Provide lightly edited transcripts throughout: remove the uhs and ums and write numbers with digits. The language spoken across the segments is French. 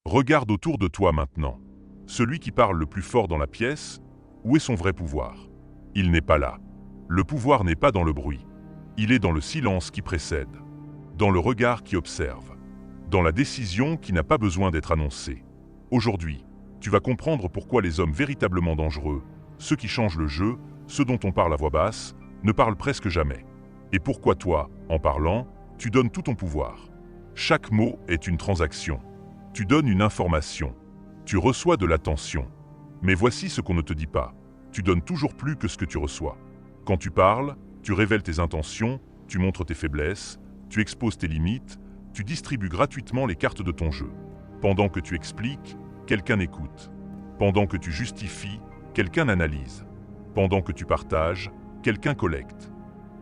Regarde autour de toi maintenant. Celui qui parle le plus fort dans la pièce, où est son vrai pouvoir? Il n'est pas là. Le pouvoir n'est pas dans le bruit. Il est dans le silence qui précède, dans le regard qui observe, dans la décision qui n'a pas besoin d'être annoncée. Aujourd'hui, tu vas comprendre pourquoi les hommes véritablement dangereux, ceux qui changent le jeu, ceux dont on parle à voix basse, ne parlent presque jamais. Et pourquoi toi, en parlant, tu donnes tout ton pouvoir. Chaque mot est une transaction. Tu donnes une information. Tu reçois de l'attention. Mais voici ce qu'on ne te dit pas. Tu donnes toujours plus que ce que tu reçois. Quand tu parles, tu révèles tes intentions, tu montres tes faiblesses, tu exposes tes limites, tu distribues gratuitement les cartes de ton jeu. Pendant que tu expliques, quelqu'un écoute. Pendant que tu justifies, quelqu'un analyse. Pendant que tu partages, quelqu'un collecte.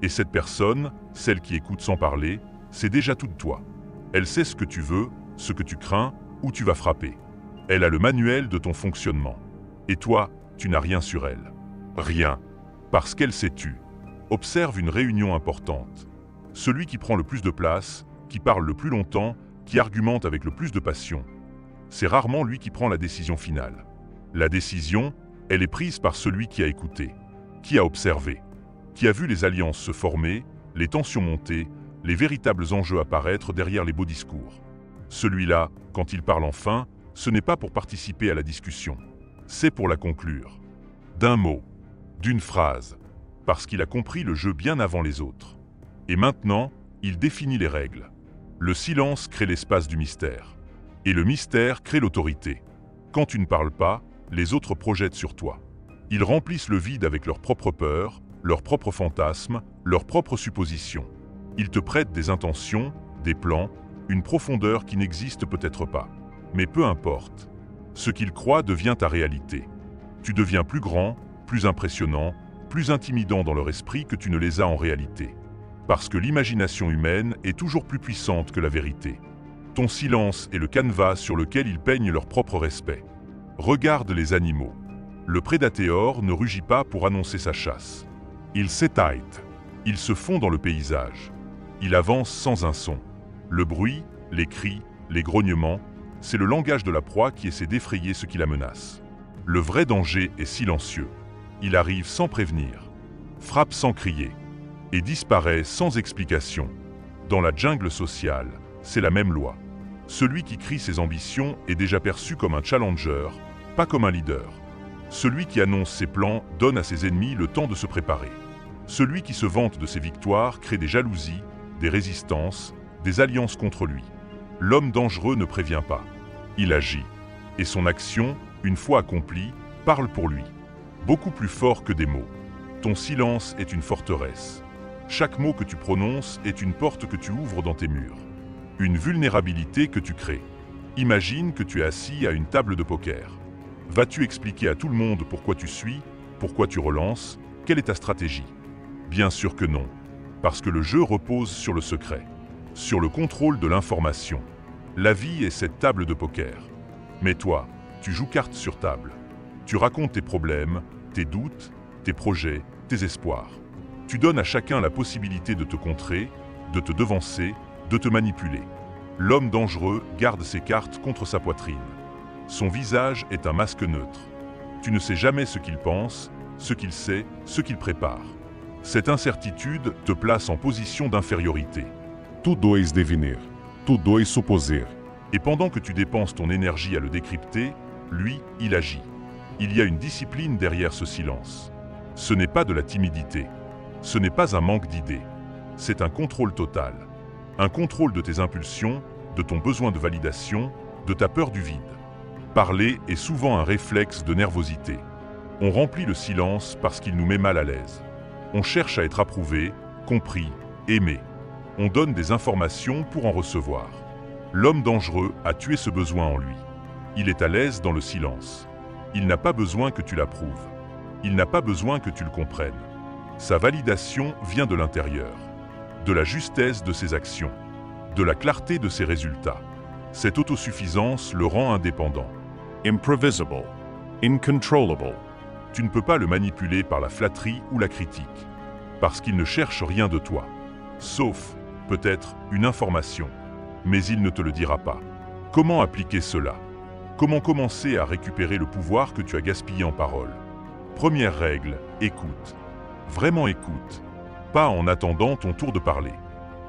Et cette personne, celle qui écoute sans parler, c'est déjà toute toi. Elle sait ce que tu veux, ce que tu crains, où tu vas frapper. Elle a le manuel de ton fonctionnement. Et toi, tu n'as rien sur elle. Rien. Parce qu'elle s'est tue. Observe une réunion importante. Celui qui prend le plus de place, qui parle le plus longtemps, qui argumente avec le plus de passion. C'est rarement lui qui prend la décision finale. La décision, elle est prise par celui qui a écouté, qui a observé, qui a vu les alliances se former, les tensions monter, les véritables enjeux apparaître derrière les beaux discours. Celui-là, quand il parle enfin, ce n'est pas pour participer à la discussion, c'est pour la conclure. D'un mot, d'une phrase, parce qu'il a compris le jeu bien avant les autres. Et maintenant, il définit les règles. Le silence crée l'espace du mystère. Et le mystère crée l'autorité. Quand tu ne parles pas, les autres projettent sur toi. Ils remplissent le vide avec leurs propres peurs, leurs propres fantasmes, leurs propres suppositions. Ils te prêtent des intentions, des plans, une profondeur qui n'existe peut-être pas. Mais peu importe. Ce qu'ils croient devient ta réalité. Tu deviens plus grand, plus impressionnant, plus intimidant dans leur esprit que tu ne les as en réalité. Parce que l'imagination humaine est toujours plus puissante que la vérité. Ton silence est le canevas sur lequel ils peignent leur propre respect. Regarde les animaux. Le prédateur ne rugit pas pour annoncer sa chasse. Il s'éteint. Il se fond dans le paysage. Il avance sans un son. Le bruit, les cris, les grognements, c'est le langage de la proie qui essaie d'effrayer ce qui la menace. Le vrai danger est silencieux. Il arrive sans prévenir, frappe sans crier, et disparaît sans explication. Dans la jungle sociale, c'est la même loi. Celui qui crie ses ambitions est déjà perçu comme un challenger, pas comme un leader. Celui qui annonce ses plans donne à ses ennemis le temps de se préparer. Celui qui se vante de ses victoires crée des jalousies, des résistances, des alliances contre lui. L'homme dangereux ne prévient pas. Il agit. Et son action, une fois accomplie, parle pour lui. Beaucoup plus fort que des mots. Ton silence est une forteresse. Chaque mot que tu prononces est une porte que tu ouvres dans tes murs. Une vulnérabilité que tu crées. Imagine que tu es assis à une table de poker. Vas-tu expliquer à tout le monde pourquoi tu suis, pourquoi tu relances, quelle est ta stratégie? Bien sûr que non. Parce que le jeu repose sur le secret, sur le contrôle de l'information. La vie est cette table de poker. Mais toi, tu joues carte sur table. Tu racontes tes problèmes, tes doutes, tes projets, tes espoirs. Tu donnes à chacun la possibilité de te contrer, de te devancer, de te manipuler. L'homme dangereux garde ses cartes contre sa poitrine. Son visage est un masque neutre. Tu ne sais jamais ce qu'il pense, ce qu'il sait, ce qu'il prépare. Cette incertitude te place en position d'infériorité. Tu dois devenir, tu dois supposer. Et pendant que tu dépenses ton énergie à le décrypter, lui, il agit. Il y a une discipline derrière ce silence. Ce n'est pas de la timidité. Ce n'est pas un manque d'idées. C'est un contrôle total. Un contrôle de tes impulsions, de ton besoin de validation, de ta peur du vide. Parler est souvent un réflexe de nervosité. On remplit le silence parce qu'il nous met mal à l'aise. On cherche à être approuvé, compris, aimé. On donne des informations pour en recevoir. L'homme dangereux a tué ce besoin en lui. Il est à l'aise dans le silence. Il n'a pas besoin que tu l'approuves. Il n'a pas besoin que tu le comprennes. Sa validation vient de l'intérieur, de la justesse de ses actions, de la clarté de ses résultats. Cette autosuffisance le rend indépendant. Improvisable, incontrollable. Tu ne peux pas le manipuler par la flatterie ou la critique, parce qu'il ne cherche rien de toi, sauf, peut-être, une information. Mais il ne te le dira pas. Comment appliquer cela? Comment commencer à récupérer le pouvoir que tu as gaspillé en paroles? Première règle, écoute. Vraiment écoute. Pas en attendant ton tour de parler,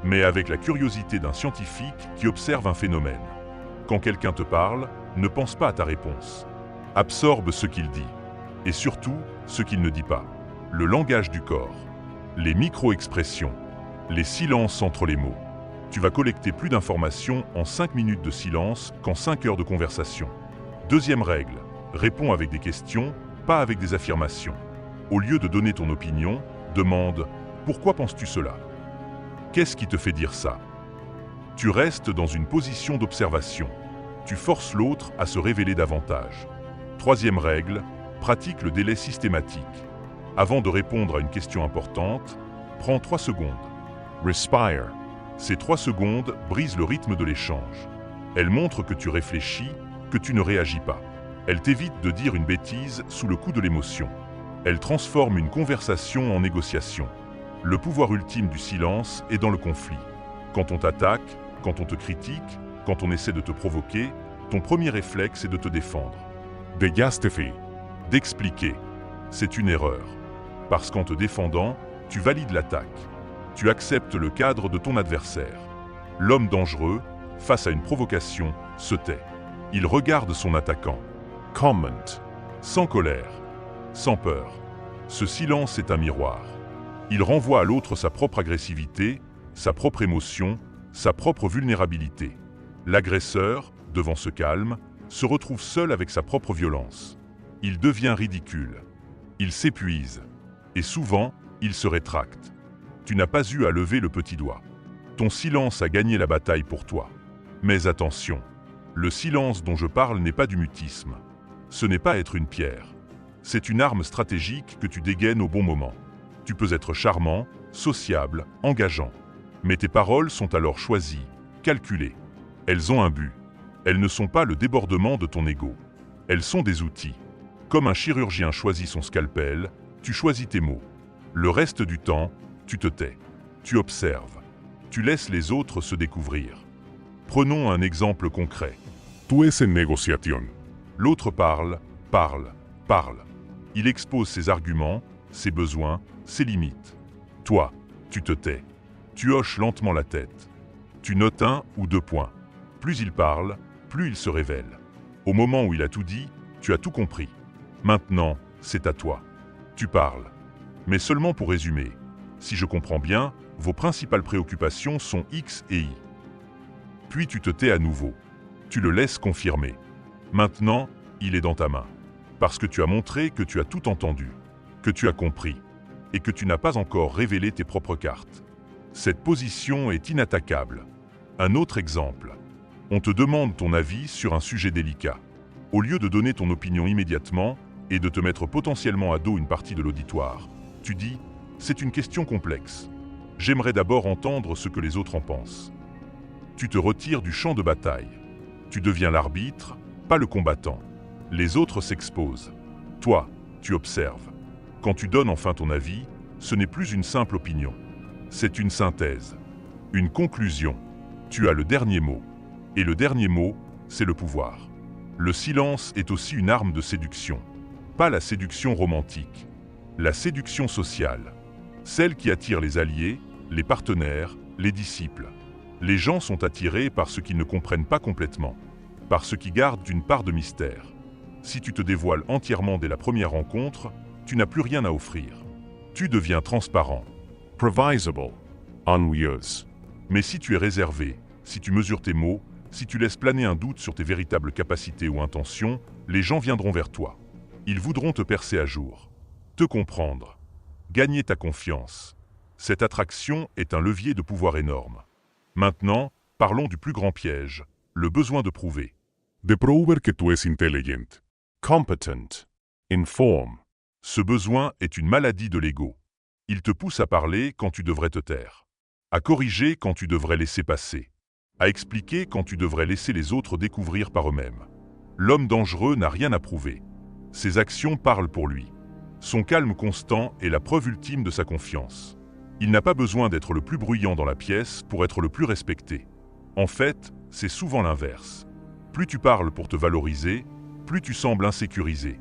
mais avec la curiosité d'un scientifique qui observe un phénomène. Quand quelqu'un te parle, ne pense pas à ta réponse. Absorbe ce qu'il dit, et surtout ce qu'il ne dit pas. Le langage du corps, les micro-expressions, les silences entre les mots. Tu vas collecter plus d'informations en 5 minutes de silence qu'en 5 heures de conversation. Deuxième règle, réponds avec des questions, pas avec des affirmations. Au lieu de donner ton opinion, demande « Pourquoi penses-tu cela ? Qu'est-ce qui te fait dire ça ?» Tu restes dans une position d'observation. Tu forces l'autre à se révéler davantage. Troisième règle, pratique le délai systématique. Avant de répondre à une question importante, prends 3 secondes. Respire. Ces 3 secondes brisent le rythme de l'échange. Elles montrent que tu réfléchis, que tu ne réagis pas. Elles t'évitent de dire une bêtise sous le coup de l'émotion. Elles transforment une conversation en négociation. Le pouvoir ultime du silence est dans le conflit. Quand on t'attaque, quand on te critique, quand on essaie de te provoquer, ton premier réflexe est de te défendre. De justifier. D'expliquer. C'est une erreur. Parce qu'en te défendant, tu valides l'attaque. Tu acceptes le cadre de ton adversaire. L'homme dangereux, face à une provocation, se tait. Il regarde son attaquant. Comment. Sans colère, sans peur. Ce silence est un miroir. Il renvoie à l'autre sa propre agressivité, sa propre émotion, sa propre vulnérabilité. L'agresseur, devant ce calme, se retrouve seul avec sa propre violence. Il devient ridicule. Il s'épuise. Et souvent, il se rétracte. Tu n'as pas eu à lever le petit doigt. Ton silence a gagné la bataille pour toi. Mais attention, le silence dont je parle n'est pas du mutisme. Ce n'est pas être une pierre. C'est une arme stratégique que tu dégaines au bon moment. Tu peux être charmant, sociable, engageant. Mais tes paroles sont alors choisies, calculées. Elles ont un but. Elles ne sont pas le débordement de ton ego. Elles sont des outils. Comme un chirurgien choisit son scalpel, tu choisis tes mots. Le reste du temps, tu te tais. Tu observes. Tu laisses les autres se découvrir. Prenons un exemple concret. Tú es en negociación. L'autre parle, parle, parle. Il expose ses arguments, ses besoins, ses limites. Toi, tu te tais. Tu hoches lentement la tête. Tu notes 1 ou 2 points. Plus il parle, plus il se révèle. Au moment où il a tout dit, tu as tout compris. Maintenant, c'est à toi. Tu parles. Mais seulement pour résumer. Si je comprends bien, vos principales préoccupations sont X et Y. Puis tu te tais à nouveau. Tu le laisses confirmer. Maintenant, il est dans ta main. Parce que tu as montré que tu as tout entendu, que tu as compris, et que tu n'as pas encore révélé tes propres cartes. Cette position est inattaquable. Un autre exemple. On te demande ton avis sur un sujet délicat. Au lieu de donner ton opinion immédiatement et de te mettre potentiellement à dos une partie de l'auditoire, tu dis « C'est une question complexe. J'aimerais d'abord entendre ce que les autres en pensent. » Tu te retires du champ de bataille. Tu deviens l'arbitre, pas le combattant. Les autres s'exposent. Toi, tu observes. Quand tu donnes enfin ton avis, ce n'est plus une simple opinion. C'est une synthèse, une conclusion. Tu as le dernier mot. Et le dernier mot, c'est le pouvoir. Le silence est aussi une arme de séduction. Pas la séduction romantique, la séduction sociale. Celle qui attire les alliés, les partenaires, les disciples. Les gens sont attirés par ce qu'ils ne comprennent pas complètement, par ce qui garde une part de mystère. Si tu te dévoiles entièrement dès la première rencontre, tu n'as plus rien à offrir. Tu deviens transparent. Provisable. Unwise. Mais si tu es réservé, si tu mesures tes mots, si tu laisses planer un doute sur tes véritables capacités ou intentions, les gens viendront vers toi. Ils voudront te percer à jour, te comprendre, gagner ta confiance. Cette attraction est un levier de pouvoir énorme. Maintenant, parlons du plus grand piège, le besoin de prouver. De prover que tú es intelligent. Competent. Inform. Ce besoin est une maladie de l'ego. Il te pousse à parler quand tu devrais te taire, à corriger quand tu devrais laisser passer, à expliquer quand tu devrais laisser les autres découvrir par eux-mêmes. L'homme dangereux n'a rien à prouver. Ses actions parlent pour lui. Son calme constant est la preuve ultime de sa confiance. Il n'a pas besoin d'être le plus bruyant dans la pièce pour être le plus respecté. En fait, c'est souvent l'inverse. Plus tu parles pour te valoriser, plus tu sembles insécurisé.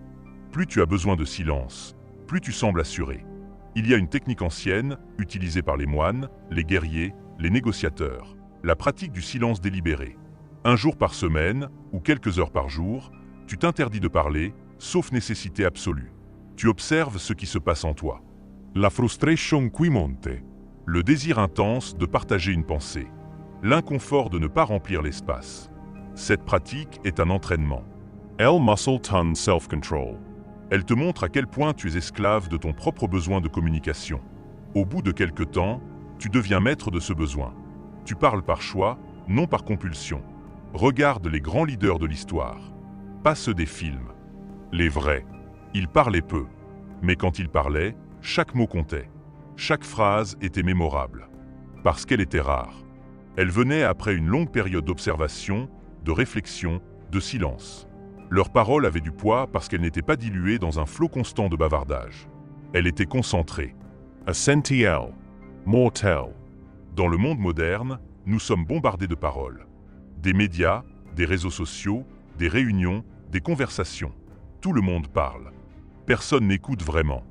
Plus tu as besoin de silence, plus tu sembles assuré. Il y a une technique ancienne, utilisée par les moines, les guerriers, les négociateurs, la pratique du silence délibéré. Un jour par semaine, ou quelques heures par jour, tu t'interdis de parler, sauf nécessité absolue. Tu observes ce qui se passe en toi. La frustration qui monte. Le désir intense de partager une pensée. L'inconfort de ne pas remplir l'espace. Cette pratique est un entraînement. El muscle ton self-control. Elle te montre à quel point tu es esclave de ton propre besoin de communication. Au bout de quelque temps, tu deviens maître de ce besoin. Tu parles par choix, non par compulsion. Regarde les grands leaders de l'histoire. Pas ceux des films. Les vrais. Ils parlaient peu. Mais quand ils parlaient, chaque mot comptait. Chaque phrase était mémorable. Parce qu'elle était rare. Elle venait après une longue période d'observation, de réflexion, de silence. Leur parole avait du poids parce qu'elle n'était pas diluée dans un flot constant de bavardage. Elle était concentrée. Essentiel. Mortel. Dans le monde moderne, nous sommes bombardés de paroles. Des médias, des réseaux sociaux, des réunions, des conversations. Tout le monde parle. Personne n'écoute vraiment.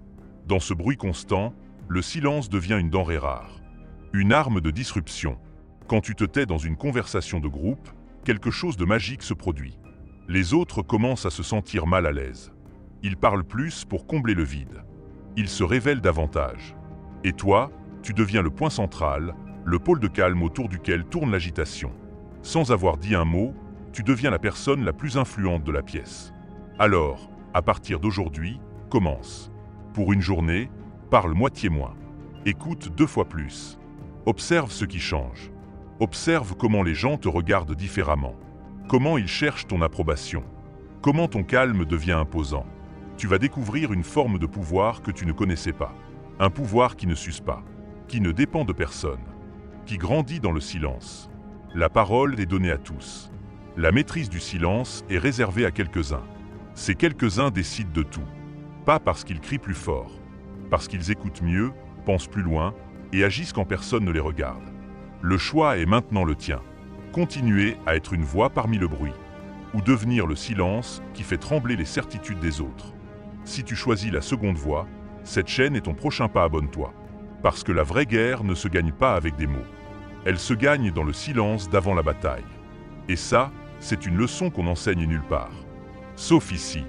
Dans ce bruit constant, le silence devient une denrée rare. Une arme de disruption. Quand tu te tais dans une conversation de groupe, quelque chose de magique se produit. Les autres commencent à se sentir mal à l'aise. Ils parlent plus pour combler le vide. Ils se révèlent davantage. Et toi, tu deviens le point central, le pôle de calme autour duquel tourne l'agitation. Sans avoir dit un mot, tu deviens la personne la plus influente de la pièce. Alors, à partir d'aujourd'hui, commence. Pour une journée, parle moitié moins. Écoute 2 fois plus. Observe ce qui change. Observe comment les gens te regardent différemment. Comment ils cherchent ton approbation. Comment ton calme devient imposant. Tu vas découvrir une forme de pouvoir que tu ne connaissais pas. Un pouvoir qui ne s'use pas, qui ne dépend de personne, qui grandit dans le silence. La parole est donnée à tous. La maîtrise du silence est réservée à quelques-uns. Ces quelques-uns décident de tout. Pas parce qu'ils crient plus fort, parce qu'ils écoutent mieux, pensent plus loin et agissent quand personne ne les regarde. Le choix est maintenant le tien. Continuer à être une voix parmi le bruit, ou devenir le silence qui fait trembler les certitudes des autres. Si tu choisis la seconde voie, cette chaîne est ton prochain pas, abonne-toi. Parce que la vraie guerre ne se gagne pas avec des mots. Elle se gagne dans le silence d'avant la bataille. Et ça, c'est une leçon qu'on n'enseigne nulle part. Sauf ici.